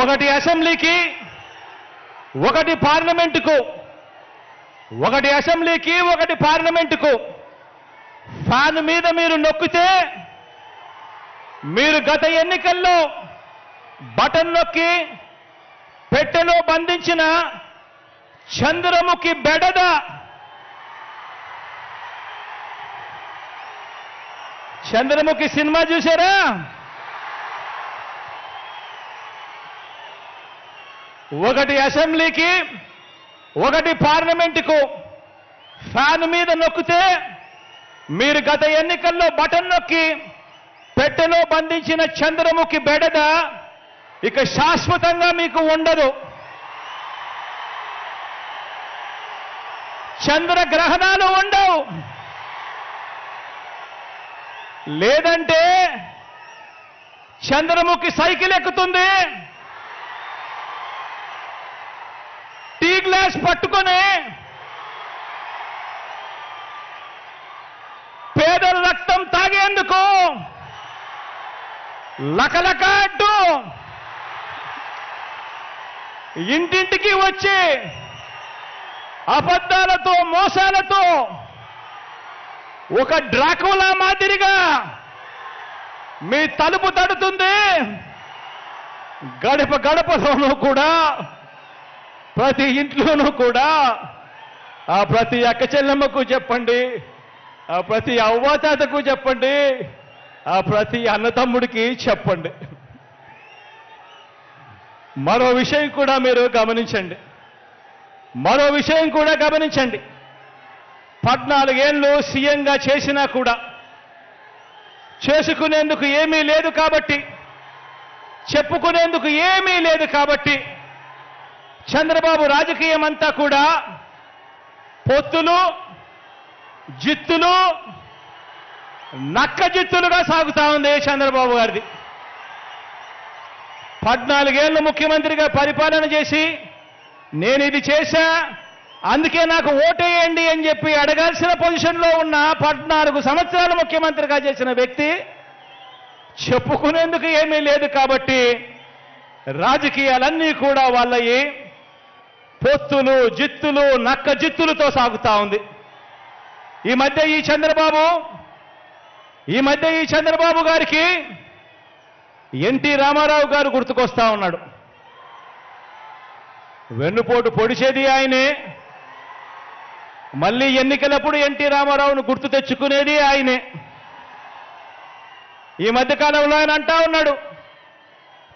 ఒకటి అసెంబ్లీకి, ఒకటి పార్లమెంటుకు, ఒకటి అసెంబ్లీకి, ఒకటి పార్లమెంటుకు ఫ్యాన్ మీద మీరు నొక్కితే మీరు గత ఎన్నికల్లో బటన్ నొక్కి పెట్టెలో బంధించిన చంద్రముఖి బెడద చంద్రముఖి సినిమా చూశారా? ఒకటి అసెంబ్లీకి, ఒకటి పార్లమెంటుకు ఫ్యాన్ మీద నొక్కితే మీరు గత ఎన్నికల్లో బటన్ నొక్కి పెట్టెలో బంధించిన చంద్రముఖి బెడద ఇక శాశ్వతంగా మీకు ఉండదు. చంద్రగ్రహణాలు ఉండవు. లేదంటే చంద్రముఖి సైకిల్ ఎక్కుతుంది, టీ గ్లాస్ పట్టుకొని పేదల రక్తం తాగేందుకు లకలక అంటూ ఇంటింటికి వచ్చి అబద్ధాలతో మోసాలతో ఒక డ్రాకులా మాదిరిగా మీ తలుపు తడుతుంది. గడప గడపలోనూ కూడా, ప్రతి ఇంట్లోనూ కూడా ఆ ప్రతి అక్క చెల్లెమ్మకు చెప్పండి, ఆ ప్రతి అవ్వాతాతకు చెప్పండి, ఆ ప్రతి అన్నతమ్ముడికి చెప్పండి. మరో విషయం కూడా మీరు గమనించండి. 14 ఏళ్ళు సీఎంగా చేసినా కూడా చేసుకునేందుకు ఏమీ లేదు కాబట్టి, చెప్పుకునేందుకు ఏమీ లేదు కాబట్టి చంద్రబాబు రాజకీయం అంతా కూడా పొత్తులు, జిత్తులు, నక్క జిత్తులుగా సాగుతా ఉంది చంద్రబాబు గారిది. 14 ఏళ్ళు ముఖ్యమంత్రిగా పరిపాలన చేసి నేను ఇది చేశా, అందుకే నాకు ఓటేయండి అని చెప్పి అడగాల్సిన పొజిషన్లో ఉన్న 14 సంవత్సరాలు ముఖ్యమంత్రిగా చేసిన వ్యక్తి చెప్పుకునేందుకు ఏమీ లేదు కాబట్టి రాజకీయాలన్నీ కూడా వాళ్ళయి పొత్తులు, జిత్తులు, నక్క జిత్తులతో సాగుతా ఉంది. ఈ మధ్య ఈ చంద్రబాబు గారికి ఎన్టీ రామారావు గారు గుర్తుకొస్తా ఉన్నాడు. వెన్నుపోటు పొడిచేది ఆయనే, మళ్ళీ ఎన్నికలప్పుడు ఎన్టీ రామారావును గుర్తు తెచ్చుకునేది ఆయనే. ఈ మధ్యకాలంలో ఆయన అంటా ఉన్నాడు,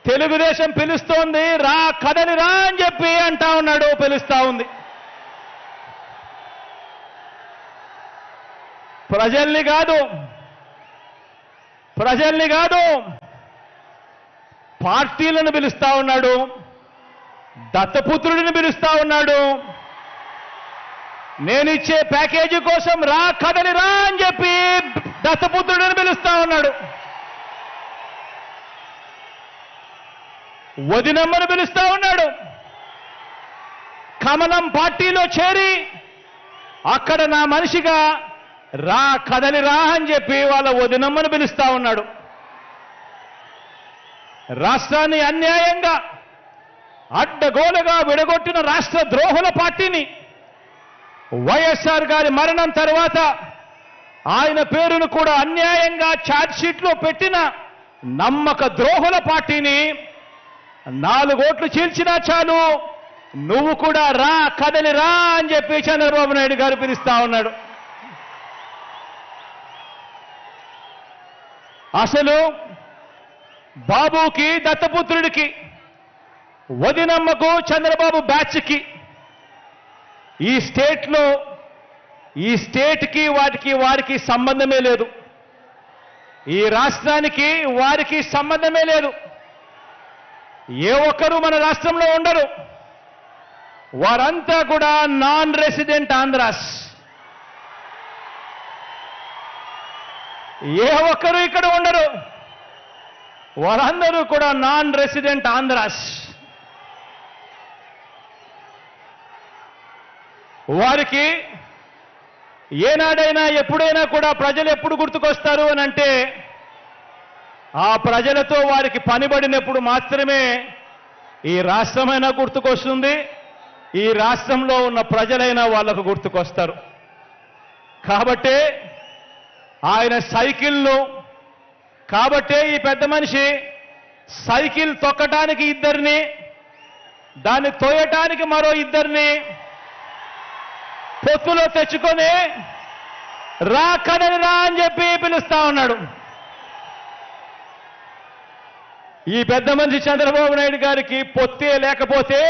తెలుగుదేశం పిలుస్తోంది, రా కదలి రా అని చెప్పి అంటా ఉన్నాడు, పిలుస్తా ఉంది. ప్రజల్ని కాదు పార్టీలను పిలుస్తా ఉన్నాడు, దత్తపుత్రుడిని పిలుస్తా ఉన్నాడు. నేనిచ్చే ప్యాకేజీ కోసం రా కదలి రా అని చెప్పి దత్తపుత్రుడిని పిలుస్తా ఉన్నాడు. వదినమ్మను పిలుస్తా ఉన్నాడు. కమలం పార్టీలో చేరి అక్కడ నా మనిషిగా రా కదలి రా అని చెప్పి వాళ్ళ వదినమ్మను పిలుస్తా ఉన్నాడు. రాష్ట్రాన్ని అన్యాయంగా అడ్డగోలుగా విడగొట్టిన రాష్ట్ర ద్రోహుల పార్టీని, వైఎస్ఆర్ గారి మరణం తర్వాత ఆయన పేరును కూడా అన్యాయంగా ఛార్జ్షీట్లో పెట్టిన నమ్మక ద్రోహుల పార్టీని 4 ఓట్లు చీల్చినా చాలు, నువ్వు కూడా రా కదలి రా అని చెప్పి చంద్రబాబు నాయుడు గారు పిలుస్తా ఉన్నాడు. అసలు బాబుకి, దత్తపుత్రుడికి, వదినమ్మకు, చంద్రబాబు బ్యాచ్కి ఈ స్టేట్కి వారికి సంబంధమే లేదు. ఈ రాష్ట్రానికి వారికి సంబంధమే లేదు. ఏ ఒక్కరూ మన రాష్ట్రంలో ఉండరు. వారంతా కూడా నాన్ రెసిడెంట్ ఆంధ్రాస్. ఏ ఒక్కరూ ఇక్కడ ఉండరు. వారందరూ కూడా నాన్ రెసిడెంట్ ఆంధ్రాస్. వారికి ఏనాడైనా ఎప్పుడైనా కూడా ప్రజలు ఎప్పుడు గుర్తుకొస్తారు అని అంటే ఆ ప్రజలతో వారికి పనిబడినప్పుడు మాత్రమే ఈ రాష్ట్రమైనా గుర్తుకొస్తుంది, ఈ రాష్ట్రంలో ఉన్న ప్రజలైనా వాళ్లకు గుర్తుకొస్తారు. కాబట్టే ఆయన సైకిల్ను, కాబట్టే ఈ పెద్ద మనిషి సైకిల్ తొక్కటానికి ఇద్దరిని, దాన్ని తోయటానికి మరో ఇద్దరిని పొత్తులో తెచ్చుకొని రా కదలి రా అని చెప్పి పిలుస్తా ఉన్నాడు. ఈ పెద్ద మనిషి చంద్రబాబు నాయుడు గారికి పొత్తే లేకపోతే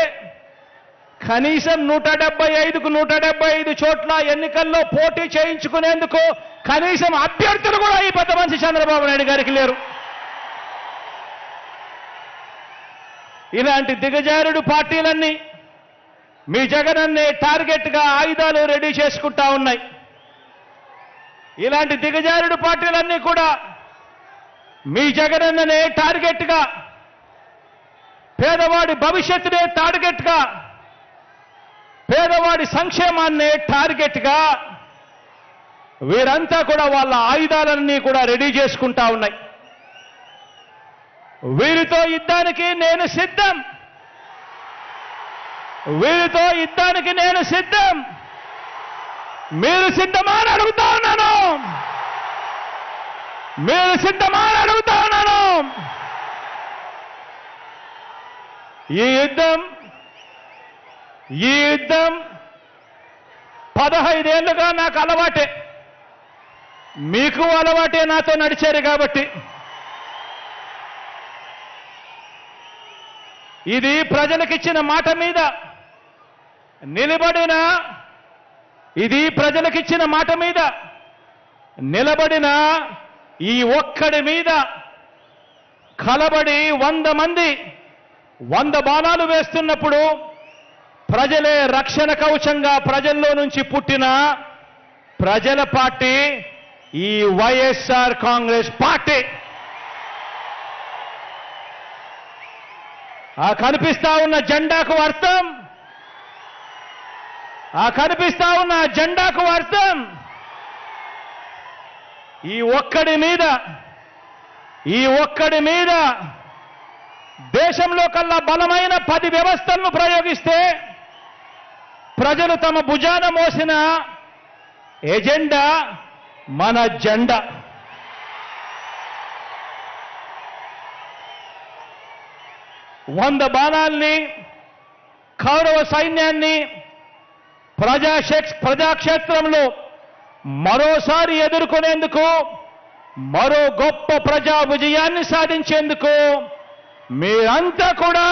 కనీసం 175కు 175 చోట్ల ఎన్నికల్లో పోటీ చేయించుకునేందుకు కనీసం అభ్యర్థులు కూడా ఈ పెద్ద మనిషి చంద్రబాబు నాయుడు గారికి లేరు. ఇలాంటి దిగజారుడు పార్టీలన్నీ మీ జగనన్నే టార్గెట్గా ఆయుధాలు రెడీ చేసుకుంటా ఉన్నాయి. ఇలాంటి దిగజారుడు పార్టీలన్నీ కూడా మీ జగనన్ననే టార్గెట్గా, పేదవాడి భవిష్యత్తునే టార్గెట్గా, పేదవాడి సంక్షేమాన్నే టార్గెట్గా వీరంతా కూడా వాళ్ళ ఆయుధాలన్నీ కూడా రెడీ చేసుకుంటా ఉన్నాయి. వీరితో యుద్ధానికి నేను సిద్ధం, వీరితో యుద్ధానికి నేను సిద్ధం. మీరు సిద్ధమా అని అడుగుతా ఉన్నాను, మీరు సిద్ధమా అని అడుగుతా ఉన్నాను. ఈ యుద్ధం 15 ఏళ్లుగా నాకు అలవాటే, మీకు అలవాటే నాతో నడిచారు కాబట్టి. ఇది ప్రజలకిచ్చిన మాట మీద నిలబడిన, ఇది ప్రజలకిచ్చిన మాట మీద నిలబడిన ఈ ఒక్కడి మీద కలబడి 100 మంది 100 బాణాలు వేస్తున్నప్పుడు ప్రజలే రక్షణ కవచంగా ప్రజల్లో నుంచి పుట్టిన ప్రజల పార్టీ ఈ వైఎస్ఆర్ కాంగ్రెస్ పార్టీ. ఆ కనిపిస్తా ఉన్న జెండాకు అర్థం, ఆ కనిపిస్తా ఉన్న జెండాకు అర్థం ఈ ఒక్కడి మీద దేశంలో కల్లా బలమైన 10 వ్యవస్థలను ప్రయోగిస్తే ప్రజలు తమ భుజాన మోసిన ఎజెండా మన జెండా. వంద బాణాల్ని, కౌరవ సైన్యాన్ని ప్రజాక్షేత్రంలో మరోసారి ఎదుర్కొనేందుకు, మరో గొప్ప ప్రజా విజయాన్ని సాధించేందుకు మీరంతా కూడా